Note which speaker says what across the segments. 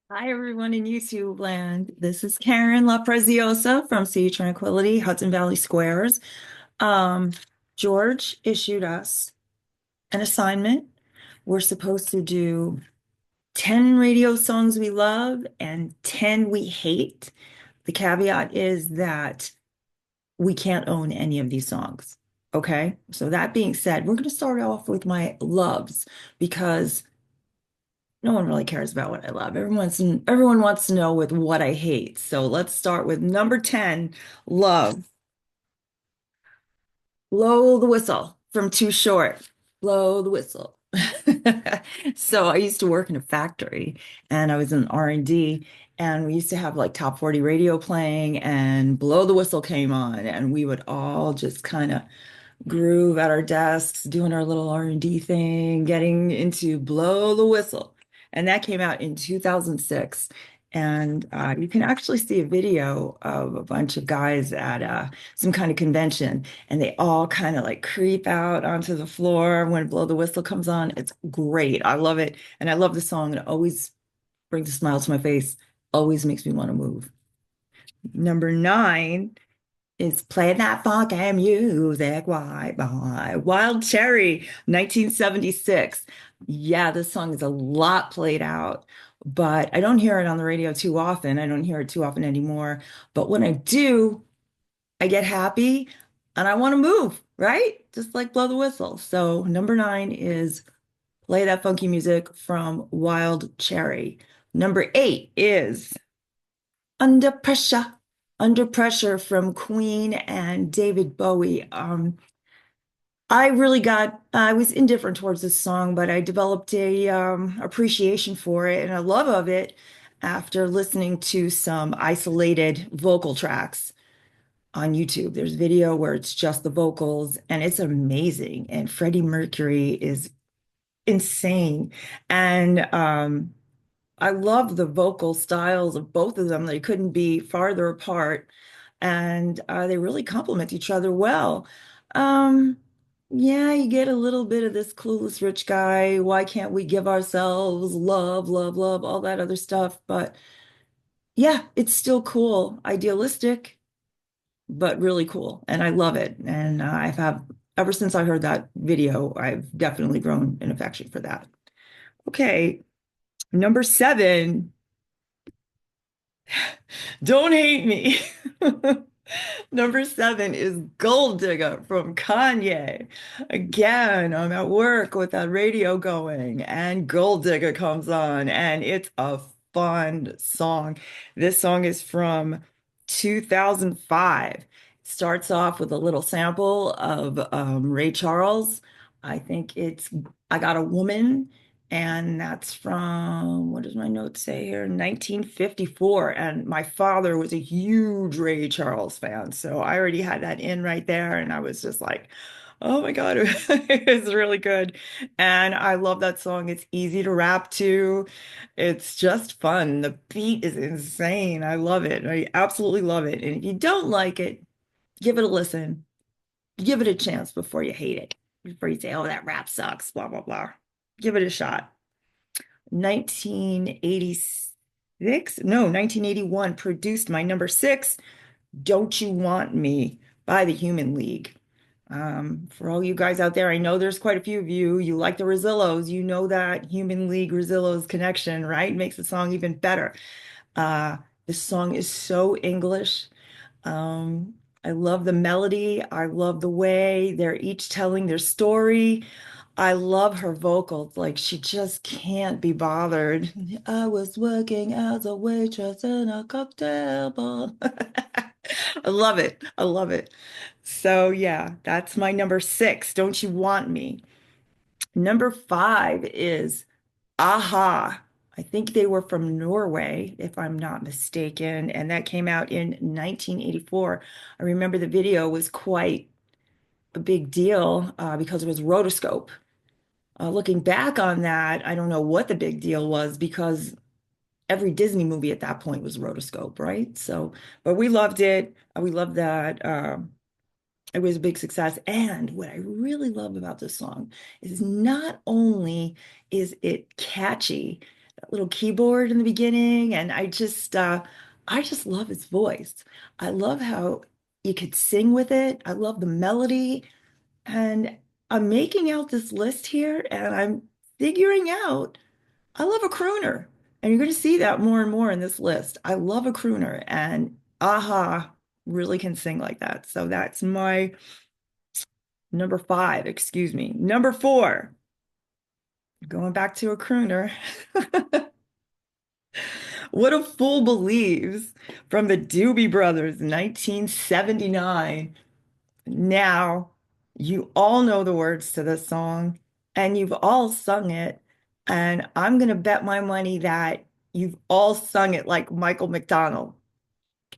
Speaker 1: Hi, everyone in YouTube land. This is Karen LaPreziosa from Sea Tranquility, Hudson Valley Squares. Um, George issued us an assignment. We're supposed to do 10 radio songs we love and 10 we hate. The caveat is that we can't own any of these songs. Okay. So that being said, we're going to start off with my loves because no one really cares about what I love. Everyone wants to know with what I hate. So let's start with number 10, love. Blow the whistle from Too Short. Blow the whistle. So I used to work in a factory and I was in R&D and we used to have like top 40 radio playing and Blow the Whistle came on and we would all just kind of groove at our desks, doing our little R&D thing, getting into Blow the Whistle. And that came out in 2006. And you can actually see a video of a bunch of guys at some kind of convention, and they all kind of like creep out onto the floor when Blow the Whistle comes on. It's great. I love it. And I love the song. It always brings a smile to my face, always makes me want to move. Number nine is Play That Funky Music, White Boy. Wild Cherry, 1976. Yeah, this song is a lot played out, but I don't hear it on the radio too often. I don't hear it too often anymore. But when I do, I get happy and I want to move, right? Just like Blow the Whistle. So number nine is Play That Funky Music from Wild Cherry. Number eight is Under Pressure. Under Pressure from Queen and David Bowie. I was indifferent towards this song, but I developed a appreciation for it and a love of it after listening to some isolated vocal tracks on YouTube. There's video where it's just the vocals and it's amazing. And Freddie Mercury is insane. And I love the vocal styles of both of them. They couldn't be farther apart, and they really complement each other well. Um, yeah, you get a little bit of this clueless rich guy. Why can't we give ourselves love, love, love, all that other stuff? But yeah, it's still cool, idealistic, but really cool, and I love it. And I've have ever since I heard that video, I've definitely grown an affection for that. Okay, number seven. Don't hate me. Number seven is Gold Digger from Kanye. Again, I'm at work with that radio going, and Gold Digger comes on, and it's a fun song. This song is from 2005. Starts off with a little sample of Ray Charles. I think it's I Got a Woman. And that's from, what does my note say here? 1954. And my father was a huge Ray Charles fan. So I already had that in right there. And I was just like, oh my God, it's really good. And I love that song. It's easy to rap to. It's just fun. The beat is insane. I love it. I absolutely love it. And if you don't like it, give it a listen. Give it a chance before you hate it. Before you say, oh, that rap sucks, blah, blah, blah. Give it a shot. 1986, no, 1981 produced my number six, Don't You Want Me by the Human League. For all you guys out there, I know there's quite a few of you. You like the Rosillos. You know that Human League Rosillos connection, right? Makes the song even better. Uh, this song is so English. Um, I love the melody. I love the way they're each telling their story. I love her vocals. Like she just can't be bothered. I was working as a waitress in a cocktail bar. I love it. I love it. So yeah, that's my number six. Don't You Want Me? Number five is Aha. I think they were from Norway, if I'm not mistaken, and that came out in 1984. I remember the video was quite a big deal because it was rotoscope. Looking back on that, I don't know what the big deal was because every Disney movie at that point was rotoscope, right? So, but we loved it. We loved that. It was a big success. And what I really love about this song is not only is it catchy, that little keyboard in the beginning, and I just love his voice. I love how you could sing with it. I love the melody, and I'm making out this list here, and I'm figuring out I love a crooner, and you're going to see that more and more in this list. I love a crooner, and Aha really can sing like that. So that's my number five, excuse me. Number four, going back to a crooner. What a Fool Believes from the Doobie Brothers, 1979. Now, you all know the words to this song and you've all sung it. And I'm going to bet my money that you've all sung it like Michael McDonald.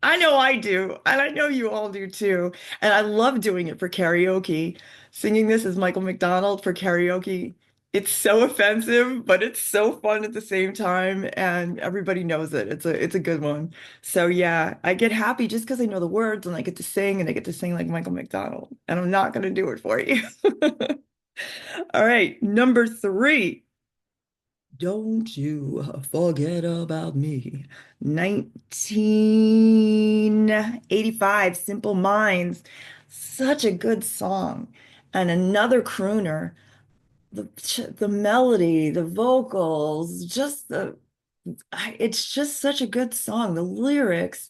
Speaker 1: I know I do, and I know you all do too. And I love doing it for karaoke. Singing this as Michael McDonald for karaoke. It's so offensive, but it's so fun at the same time, and everybody knows it. It's a good one. So yeah, I get happy just because I know the words and I get to sing and I get to sing like Michael McDonald. And I'm not gonna do it for you. All right, number three. Don't you forget about me. 1985, Simple Minds. Such a good song. And another crooner. The melody, the vocals, it's just such a good song. The lyrics.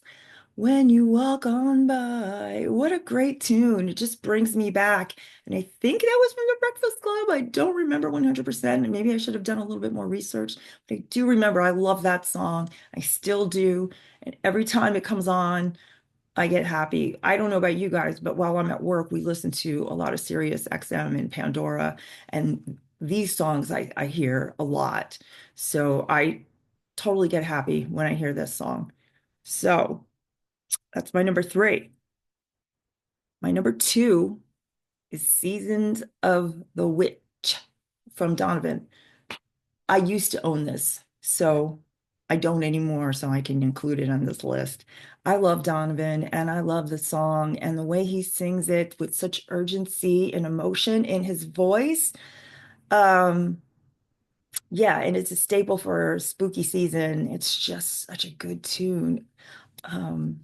Speaker 1: When you walk on by, what a great tune. It just brings me back. And I think that was from the Breakfast Club. I don't remember 100%. And maybe I should have done a little bit more research. But I do remember I love that song. I still do. And every time it comes on, I get happy. I don't know about you guys, but while I'm at work, we listen to a lot of Sirius XM and Pandora. And these songs I hear a lot. So I totally get happy when I hear this song. So. That's my number three. My number two is Seasons of the Witch from Donovan. I used to own this, so I don't anymore, so I can include it on this list. I love Donovan and I love the song and the way he sings it with such urgency and emotion in his voice. Um, yeah, and it's a staple for spooky season. It's just such a good tune. Um,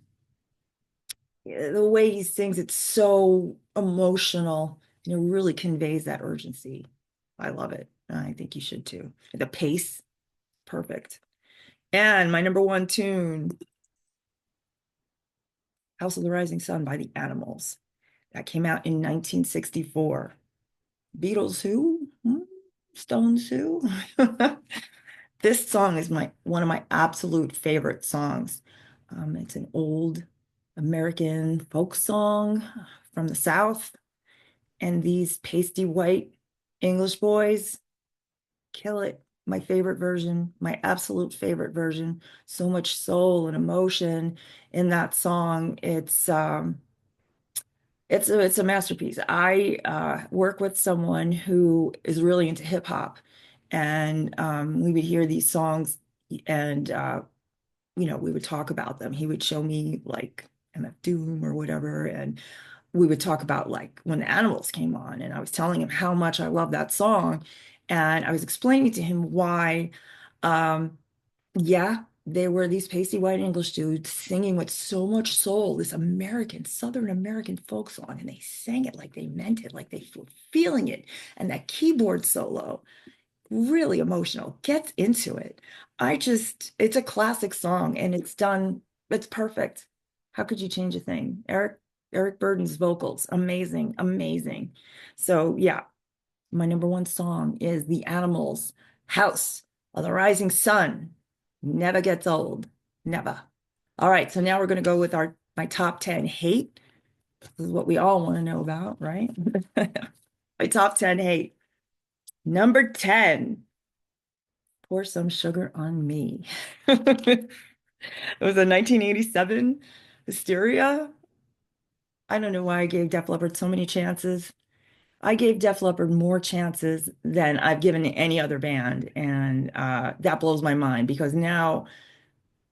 Speaker 1: the way he sings, it's so emotional and it really conveys that urgency. I love it. I think you should too. The pace, perfect. And my number one tune, House of the Rising Sun by the Animals. That came out in 1964. Beatles who? Stones who? This song is my one of my absolute favorite songs. It's an old American folk song from the South. And these pasty white English boys kill it. My favorite version, my absolute favorite version. So much soul and emotion in that song. It's a masterpiece. I work with someone who is really into hip hop, and we would hear these songs, and we would talk about them. He would show me like MF Doom or whatever, and we would talk about like when the Animals came on, and I was telling him how much I love that song, and I was explaining to him why, um, yeah, they were these pasty white English dudes singing with so much soul, this American, Southern American folk song, and they sang it like they meant it, like they were feeling it, and that keyboard solo really emotional, gets into it. It's a classic song and it's perfect. How could you change a thing? Eric Burden's vocals, amazing, amazing. So yeah, my number one song is The Animals' House of the Rising Sun. Never gets old. Never. All right, so now we're gonna go with our my top 10 hate. This is what we all want to know about, right? My top 10 hate. Number 10. Pour Some Sugar on Me. It was a 1987 Hysteria. I don't know why I gave Def Leppard so many chances. I gave Def Leppard more chances than I've given any other band, and that blows my mind because now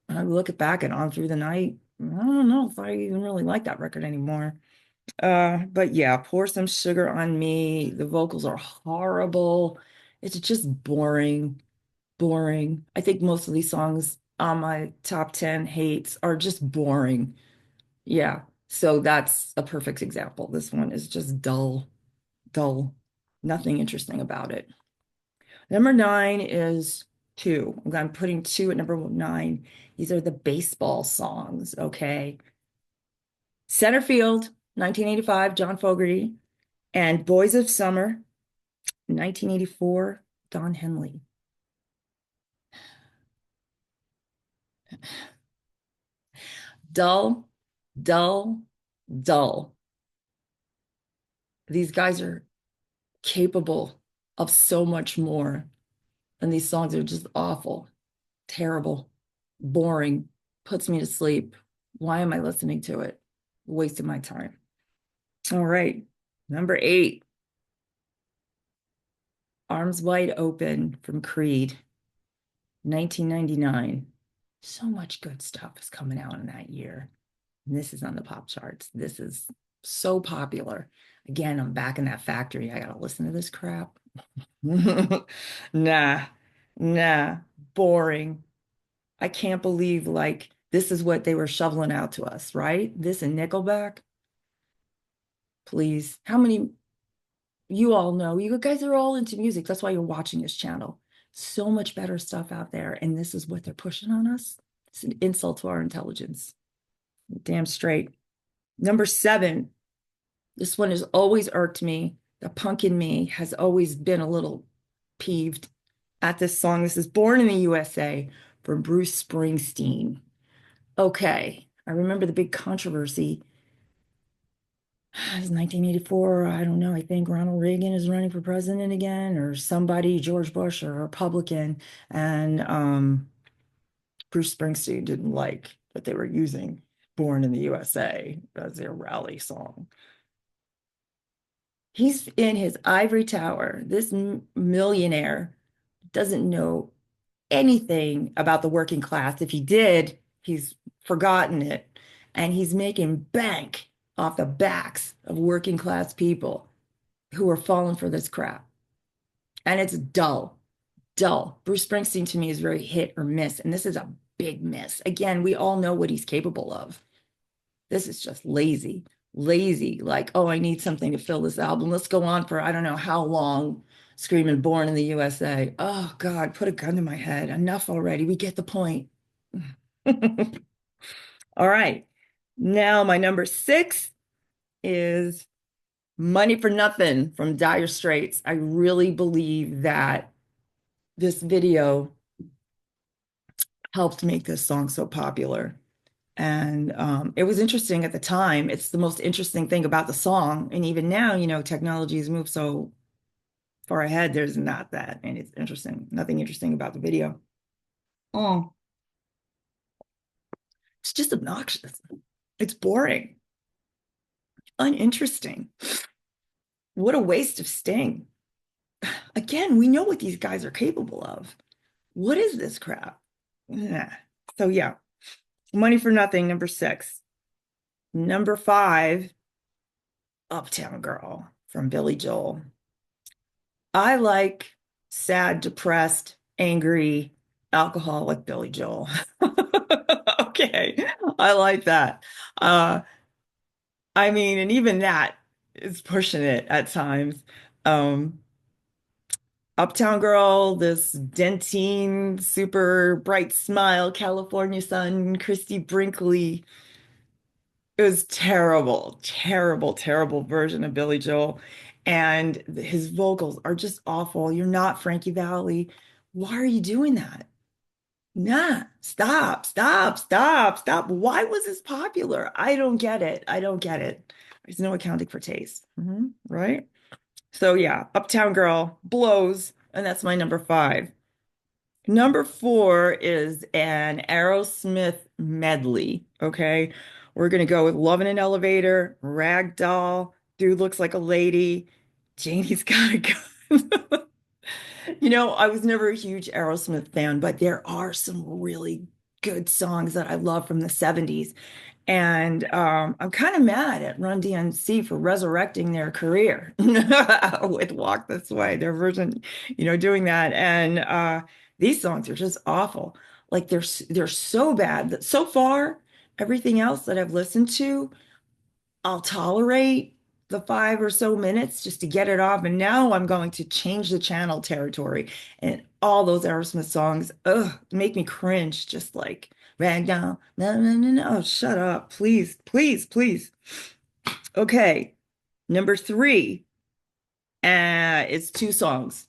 Speaker 1: I look it back at On Through the Night. I don't know if I even really like that record anymore. But yeah, Pour Some Sugar on Me. The vocals are horrible. It's just boring. boring. I think most of these songs on my top 10 hates are just boring. Yeah. So that's a perfect example. This one is just dull, dull, nothing interesting about it. Number nine is two. I'm putting two at number nine. These are the baseball songs, okay? Center Field, 1985, John Fogerty, and Boys of Summer, 1984, Don Henley. Dull, dull, dull. These guys are capable of so much more, and these songs are just awful, terrible, boring, puts me to sleep. Why am I listening to it? Wasting my time. All right. Number eight, Arms Wide Open from Creed, 1999. So much good stuff is coming out in that year. And this is on the pop charts. This is so popular. Again, I'm back in that factory. I gotta listen to this crap. Nah, nah, boring. I can't believe like this is what they were shoveling out to us, right? This and Nickelback. Please. How many you all know? You guys are all into music. That's why you're watching this channel. So much better stuff out there. And this is what they're pushing on us. It's an insult to our intelligence. Damn straight. Number seven, this one has always irked me. The punk in me has always been a little peeved at this song. This is Born in the USA from Bruce Springsteen. Okay, I remember the big controversy. It's 1984. I don't know. I think Ronald Reagan is running for president again, or somebody, George Bush, or a Republican. And Bruce Springsteen didn't like that they were using Born in the USA as their rally song. He's in his ivory tower. This millionaire doesn't know anything about the working class. If he did, he's forgotten it. And he's making bank off the backs of working class people who are falling for this crap. And it's dull, dull. Bruce Springsteen to me is very hit or miss. And this is a big miss. Again, we all know what he's capable of. This is just lazy, lazy. Like, oh, I need something to fill this album. Let's go on for I don't know how long, screaming Born in the USA. Oh, God, put a gun to my head. Enough already. We get the point. All right. Now, my number six is Money for Nothing from Dire Straits. I really believe that this video helped make this song so popular. And it was interesting at the time. It's the most interesting thing about the song. And even now, technology has moved so far ahead. There's not that. And it's interesting. Nothing interesting about the video. Oh, it's just obnoxious. It's boring, uninteresting. What a waste of Sting. Again, we know what these guys are capable of. What is this crap? Yeah. So, yeah, Money for Nothing, number six. Number five, Uptown Girl from Billy Joel. I like sad, depressed, angry, alcoholic Billy Joel. Okay, I like that. Uh, I mean, and even that is pushing it at times. Um, Uptown Girl, this dentine, super bright smile, California sun, Christy Brinkley. It was terrible, terrible, terrible version of Billy Joel. And his vocals are just awful. You're not Frankie Valli. Why are you doing that? Nah, stop, stop, stop, stop. Why was this popular? I don't get it. I don't get it. There's no accounting for taste. Right? So yeah, Uptown Girl blows, and that's my number five. Number four is an Aerosmith medley. Okay. We're going to go with Love in an Elevator, Ragdoll, Dude Looks Like a Lady, Janie's Got a Gun. I was never a huge Aerosmith fan, but there are some really good songs that I love from the 70s. And I'm kind of mad at Run DMC for resurrecting their career with Walk This Way, their version, doing that. And These songs are just awful. Like they're so bad that so far, everything else that I've listened to, I'll tolerate the 5 or so minutes just to get it off. And now I'm going to change the channel territory. And all those Aerosmith songs, ugh, make me cringe. Just like Ragdoll. No, no, no, no. Oh, shut up. Please, please, please. Okay. Number three, it's two songs.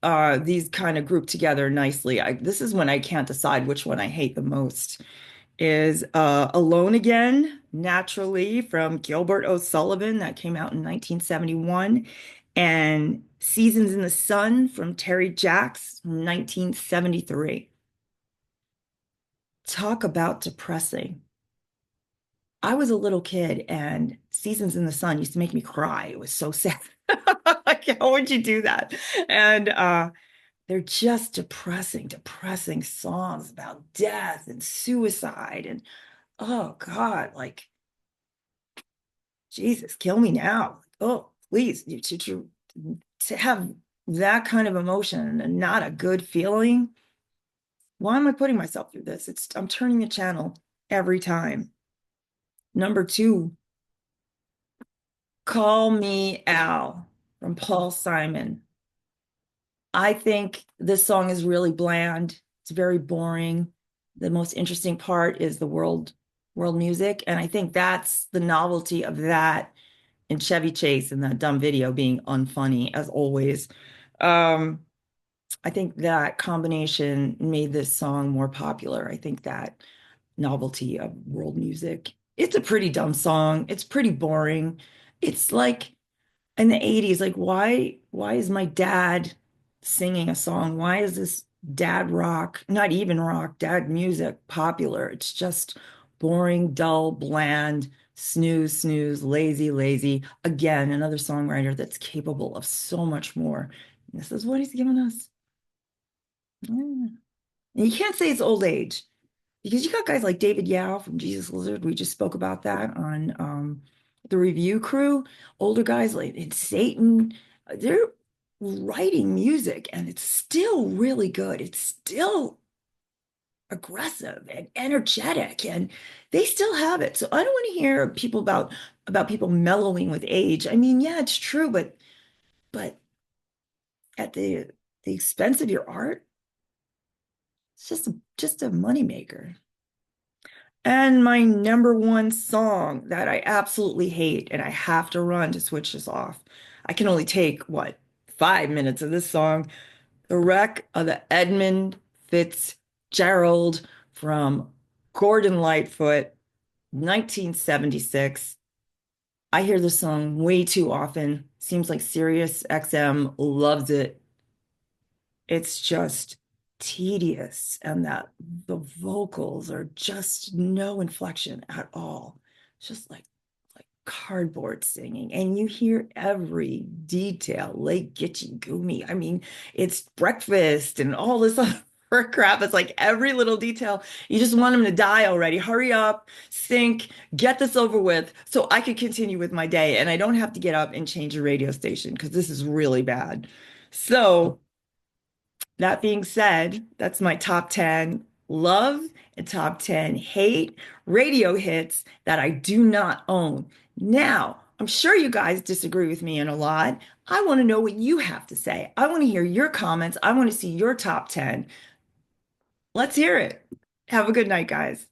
Speaker 1: These kind of group together nicely. This is when I can't decide which one I hate the most. Is Alone Again, Naturally from Gilbert O'Sullivan that came out in 1971, and Seasons in the Sun from Terry Jacks from 1973. Talk about depressing. I was a little kid and Seasons in the Sun used to make me cry. It was so sad. Like, how would you do that? And they're just depressing, depressing songs about death and suicide and oh God, like Jesus, kill me now. Oh, please, to have that kind of emotion and not a good feeling. Why am I putting myself through this? I'm turning the channel every time. Number two, Call Me Al from Paul Simon. I think this song is really bland. It's very boring. The most interesting part is the world music, and I think that's the novelty of that and Chevy Chase in that dumb video being unfunny as always. Um, I think that combination made this song more popular. I think that novelty of world music. It's a pretty dumb song. It's pretty boring. It's like in the 80s, like why is my dad singing a song? Why is this dad rock, not even rock, dad music popular? It's just boring, dull, bland, snooze, snooze, lazy, lazy. Again, another songwriter that's capable of so much more. This is what he's given us. Yeah. And you can't say it's old age because you got guys like David Yao from Jesus Lizard. We just spoke about that on the review crew. Older guys like it's Satan. They're writing music and it's still really good. It's still aggressive and energetic and they still have it. So I don't want to hear people about people mellowing with age. I mean, yeah, it's true, but at the expense of your art, it's just a moneymaker. And my number one song that I absolutely hate, and I have to run to switch this off. I can only take, what, 5 minutes of this song. The Wreck of the Edmund Fitzgerald from Gordon Lightfoot, 1976. I hear this song way too often. Seems like Sirius XM loves it. It's just tedious and that the vocals are just no inflection at all. It's just like cardboard singing and you hear every detail like Gitchy Goomy. I mean, it's breakfast and all this other crap. It's like every little detail. You just want them to die already. Hurry up, sync, get this over with so I can continue with my day and I don't have to get up and change a radio station because this is really bad. So that being said, that's my top 10 love and top 10 hate radio hits that I do not own. Now, I'm sure you guys disagree with me in a lot. I want to know what you have to say. I want to hear your comments. I want to see your top 10. Let's hear it. Have a good night, guys.